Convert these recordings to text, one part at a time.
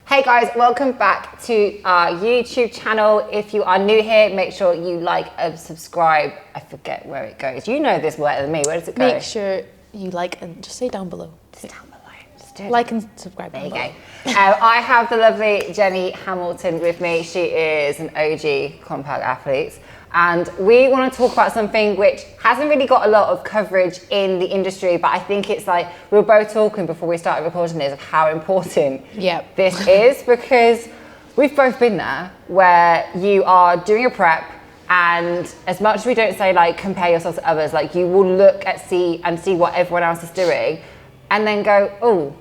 Hey guys, welcome back to our YouTube channel. If you are new here, make sure you like and subscribe. I forget where it goes. You know this better than me. Where does it go? Make sure you like and just say down below. Just down below. Just do it. Like and subscribe. There you go. I have the lovely Jenny Hamilton with me. She is an OG KOMPAK athlete. And we want to talk about something which hasn't really got a lot of coverage in the industry, but I think it's like, we were both talking before we started recording this of how important this is, because we've both been there where you are doing your prep, and as much as we don't say like compare yourself to others, like you will look at see what everyone else is doing and then go, oh,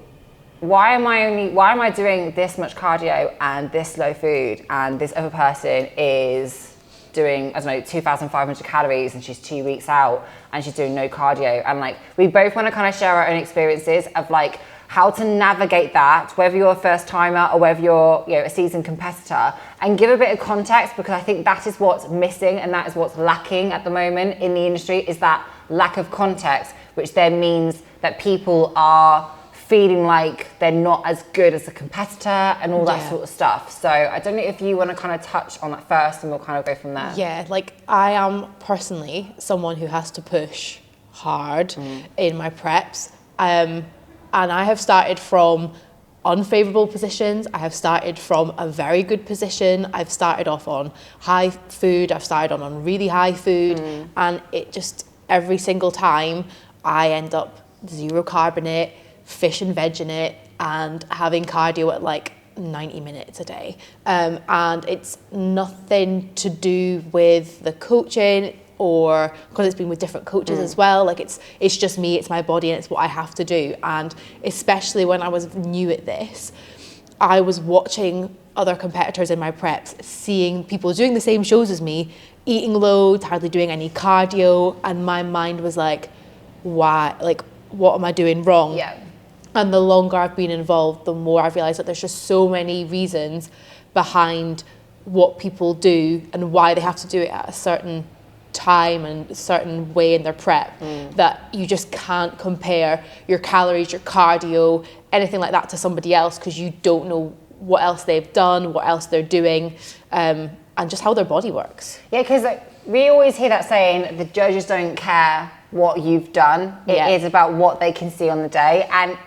why am I doing this much cardio and this low food, and this other person is doing, I don't know, 2,500 calories and she's 2 weeks out and she's doing no cardio. And like, we both want to kind of share our own experiences of like how to navigate that, whether you're a first timer or whether you're, you know, a seasoned competitor, and give a bit of context, because I think that is what's missing and that is what's lacking at the moment in the industry, is that lack of context, which then means that people are feeling like they're not as good as a competitor and all that sort of stuff. So I don't know if you want to kind of touch on that first and we'll kind of go from there. Yeah, like I am personally someone who has to push hard in my preps. And I have started from unfavorable positions. I have started from a very good position. I've started off on high food. I've started on really high food. And it just, every single time I end up 0 carb in it, fish and veg in it, and having cardio at like 90 minutes a day. And it's nothing to do with the coaching, or because it's been with different coaches as well. Like it's just me, it's my body, and it's what I have to do. And especially when I was new at this, I was watching other competitors in my preps, seeing people doing the same shows as me, eating loads, hardly doing any cardio, and my mind was like, why? Like, what am I doing wrong? Yeah. And the longer I've been involved, the more I've realised that there's just so many reasons behind what people do and why they have to do it at a certain time and a certain way in their prep, that you just can't compare your calories, your cardio, anything like that to somebody else, because you don't know what else they've done, what else they're doing, and just how their body works. Yeah, because we always hear that saying, the judges don't care what you've done. It is about what they can see on the day. And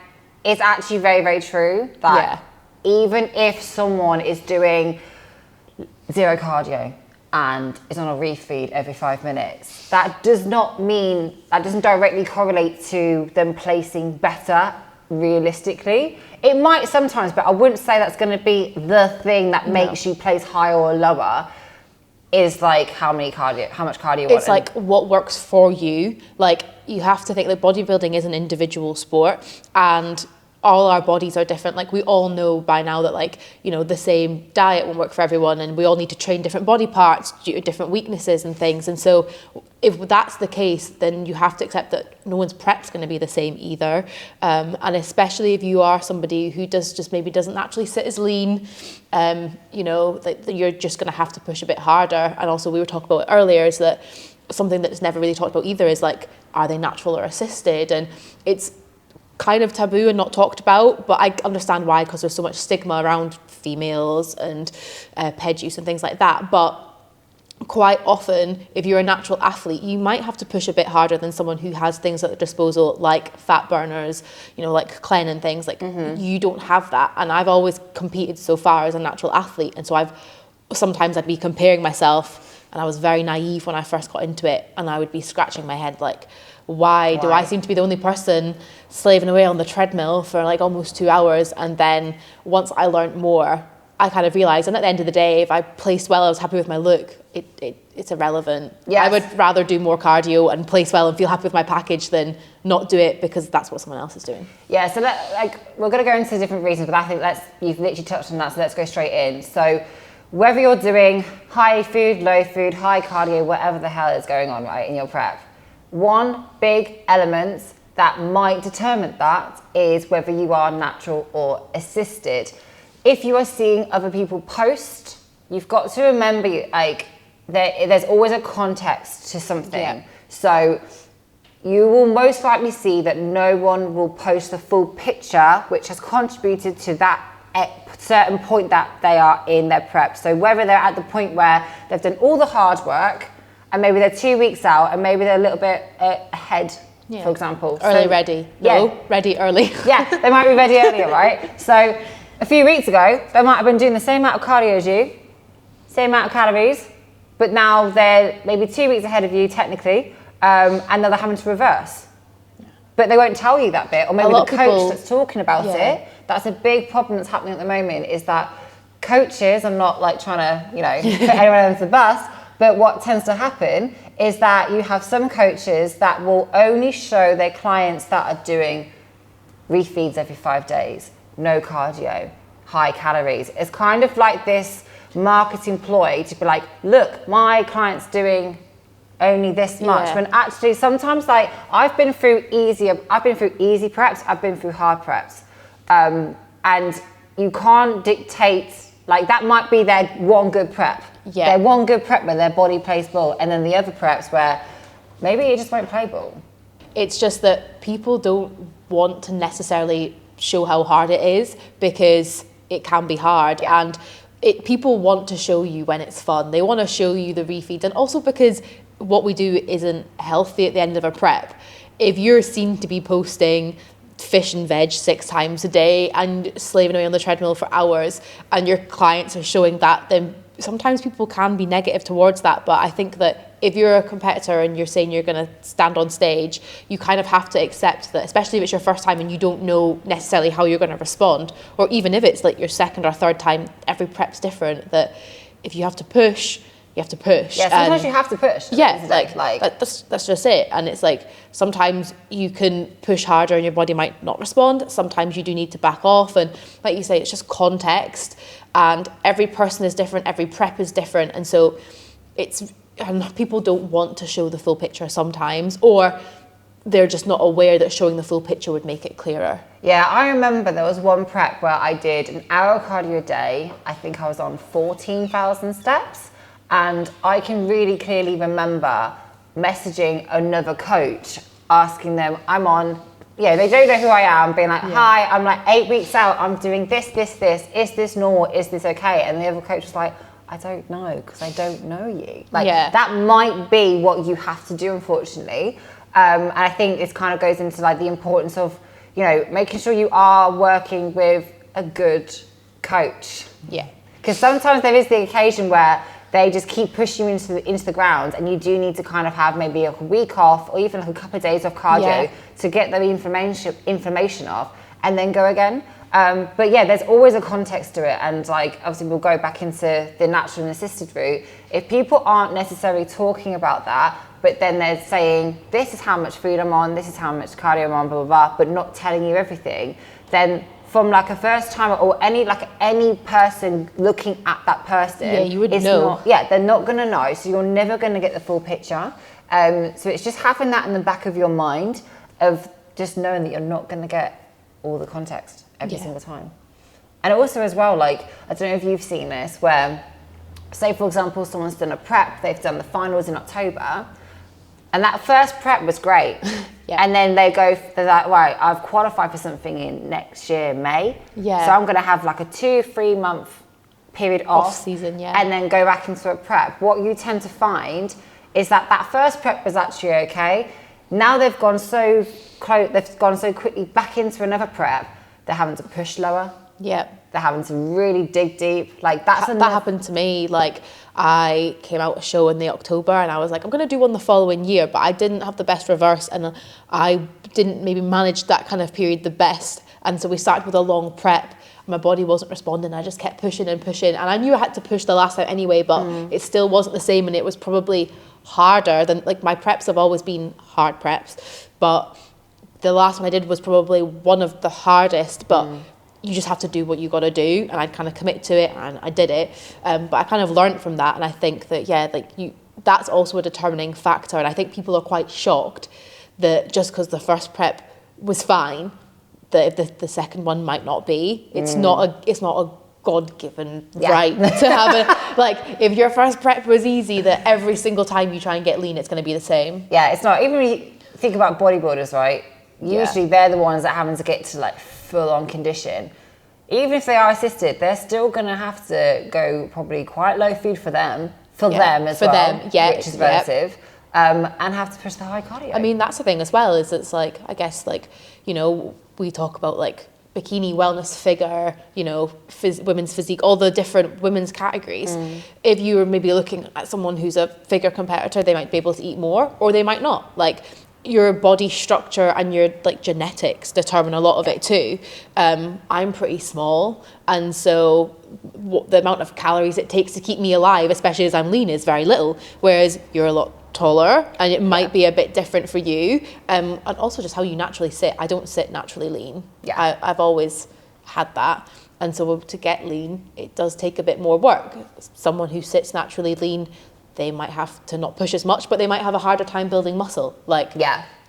it's actually very, very true that even if someone is doing 0 cardio and is on a refeed every 5 minutes, that doesn't directly correlate to them placing better realistically. It might sometimes, but I wouldn't say that's going to be the thing that makes you place higher or lower. Is like how much cardio you want. It's like what works for you. Like, you have to think that bodybuilding is an individual sport, and all our bodies are different. Like, we all know by now that, like, you know, the same diet won't work for everyone, and we all need to train different body parts due to different weaknesses and things. And so if that's the case, then you have to accept that no one's prep's going to be the same either. And especially if you are somebody who maybe doesn't naturally sit as lean, you know, that you're just going to have to push a bit harder. And also, we were talking about it earlier, is that something that's never really talked about either is like, are they natural or assisted? And it's kind of taboo and not talked about, but I understand why, because there's so much stigma around females and ped use and things like that. But quite often, if you're a natural athlete, you might have to push a bit harder than someone who has things at their disposal, like fat burners, you know, like Clen and things. Like, you don't have that. And I've always competed so far as a natural athlete, and so sometimes I'd be comparing myself, and I was very naive when I first got into it, and I would be scratching my head like, why do I seem to be the only person slaving away on the treadmill for like almost 2 hours? And then once I learned more, I kind of realised, and at the end of the day, if I placed well, I was happy with my look, it's irrelevant. Yes. I would rather do more cardio and place well and feel happy with my package than not do it because that's what someone else is doing. Yeah, so we're going to go into different reasons, but I think you've literally touched on that, so let's go straight in. So whether you're doing high food, low food, high cardio, whatever the hell is going on, right, in your prep, one big element that might determine that is whether you are natural or assisted. If you are seeing other people post, you've got to remember, like, there's always a context to something. Yeah. So you will most likely see that no one will post the full picture, which has contributed to that a certain point that they are in their prep. So whether they're at the point where they've done all the hard work and maybe they're 2 weeks out and maybe they're a little bit ahead, for example. Early ready. Ready early. Yeah, they might be ready earlier, right? So a few weeks ago, they might have been doing the same amount of cardio as you, same amount of calories, but now they're maybe 2 weeks ahead of you technically, and now they're having to reverse. But they won't tell you that bit, or maybe the coach that's talking about it. That's a big problem that's happening at the moment, is that coaches, I'm not like trying to, put anyone under the bus, but what tends to happen is that you have some coaches that will only show their clients that are doing refeeds every 5 days, no cardio, high calories. It's kind of like this marketing ploy to be like, look, my client's doing only this much, when actually sometimes, like, I've been through easy preps, I've been through hard preps, and you can't dictate, like, that might be their one good prep, their one good prep where their body plays ball, and then the other preps where maybe it just won't play ball. It's just that people don't want to necessarily show how hard it is, because it can be hard, and people want to show you when it's fun. They want to show you the refeeds, and also because what we do isn't healthy at the end of a prep. If you're seen to be posting fish and veg 6 times a day and slaving away on the treadmill for hours, and your clients are showing that, then sometimes people can be negative towards that. But I think that if you're a competitor and you're saying you're going to stand on stage, you kind of have to accept that, especially if it's your first time and you don't know necessarily how you're going to respond, or even if it's like your second or third time, every prep's different, that if you have to push, you have to push. Yeah, sometimes you have to push. Yeah, like that's just it. And it's like, sometimes you can push harder and your body might not respond. Sometimes you do need to back off. And like you say, it's just context. And every person is different. Every prep is different. And so and people don't want to show the full picture sometimes, or they're just not aware that showing the full picture would make it clearer. Yeah, I remember there was one prep where I did an hour of cardio a day. I think I was on 14,000 steps. And I can really clearly remember messaging another coach, asking them, they don't know who I am, being like, hi, I'm like 8 weeks out, I'm doing this, is this normal, is this okay? And the other coach was like, I don't know, because I don't know you. That might be what you have to do, unfortunately. And I think it kind of goes into like the importance of, making sure you are working with a good coach. Yeah. Because sometimes there is the occasion where they just keep pushing you into the ground, and you do need to kind of have maybe a week off, or even like a couple of days of cardio to get the information off, and then go again. But yeah, there's always a context to it, and like obviously we'll go back into the natural and assisted route. If people aren't necessarily talking about that, but then they're saying, this is how much food I'm on, this is how much cardio I'm on, blah, blah, blah, but not telling you everything, then from like a first timer or any person looking at that person, you would know. They're not going to know, so you're never going to get the full picture. So it's just having that in the back of your mind, of just knowing that you're not going to get all the context every single time. And also as well, like, I don't know if you've seen this, where, say for example, someone's done a prep, they've done the finals in October, and that first prep was great. And then they're like, right, I've qualified for something in next year, May. Yeah. So I'm going to have like a 2-3 month period off season, and then go back into a prep. What you tend to find is that first prep was actually okay. Now they've gone so quickly back into another prep, they're having to push lower. Yeah. They're having to really dig deep. Like that happened to me. Like, I came out a show in the October and I was like, I'm going to do one the following year, but I didn't have the best reverse and I didn't maybe manage that kind of period the best. And so we started with a long prep. My body wasn't responding. I just kept pushing and pushing. And I knew I had to push the last time anyway, but it still wasn't the same. And it was probably harder than, like, my preps have always been hard preps, but the last one I did was probably one of the hardest, but you just have to do what you got to do. And I'd kind of commit to it and I did it. But I kind of learned from that. And I think that, that's also a determining factor. And I think people are quite shocked that just because the first prep was fine, that if the second one might not be. It's not a God-given right to have if your first prep was easy, that every single time you try and get lean, it's going to be the same. Yeah, it's not. Even when you think about bodybuilders, right? Usually they're the ones that having to get to like full-on condition. even if they are assisted, they're still going to have to go probably quite low food for them as well, which is relative, and have to push the high cardio. I mean, that's the thing as well, is it's like, I guess, like, you know, we talk about like bikini wellness figure, you know, women's physique, all the different women's categories. If you were maybe looking at someone who's a figure competitor, they might be able to eat more, or they might not. Like, your body structure and your like genetics determine a lot of it too. I'm pretty small, and so the amount of calories it takes to keep me alive, especially as I'm lean, is very little, whereas you're a lot taller and it might be a bit different for you, and also just how you naturally sit. I don't sit naturally lean. I've always had that, and so to get lean, it does take a bit more work. Someone who sits naturally lean, they might have to not push as much, but they might have a harder time building muscle. Like,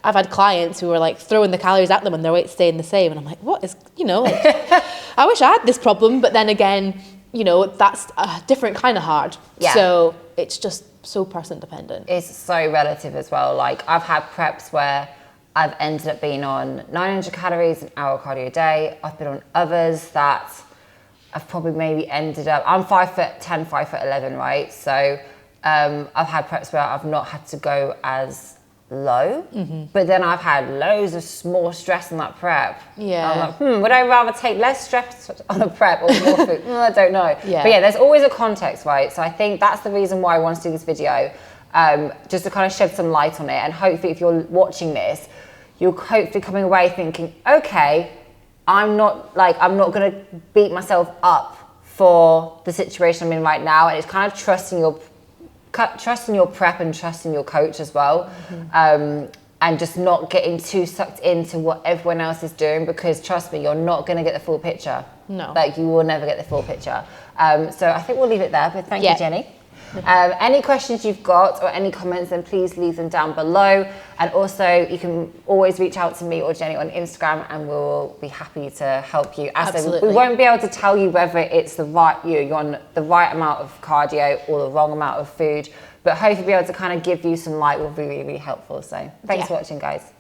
I've had clients who are like throwing the calories at them and their weight's staying the same, and I'm like, what is, you know, like, I wish I had this problem, but then again, you know, that's a different kind of hard. So it's just so person dependent. It's so relative as well. Like, I've had preps where I've ended up being on 900 calories, an hour cardio a day. I've been on others that I've probably maybe ended up, I'm 5'10", 5'11", right? So I've had preps where I've not had to go as low, but then I've had loads of more stress in that prep. I'm like, would I rather take less stress on a prep or more food? I don't know. But yeah, there's always a context, right? So I think that's the reason why I want to do this video, just to kind of shed some light on it, and hopefully if you're watching this, you're hopefully coming away thinking, okay, I'm not going to beat myself up for the situation I'm in right now, and it's kind of trusting your prep and trusting your coach as well, and just not getting too sucked into what everyone else is doing, because trust me, you're not going to get the full picture. No. Like, you will never get the full picture. So I think we'll leave it there, but thank you, Jenny. Any questions you've got or any comments, then please leave them down below. And also, you can always reach out to me or Jenny on Instagram, and we'll be happy to help you. As I said, we won't be able to tell you whether it's the right, you're on the right amount of cardio or the wrong amount of food, but hopefully be able to kind of give you some light will be really, really helpful. So thanks for watching, guys.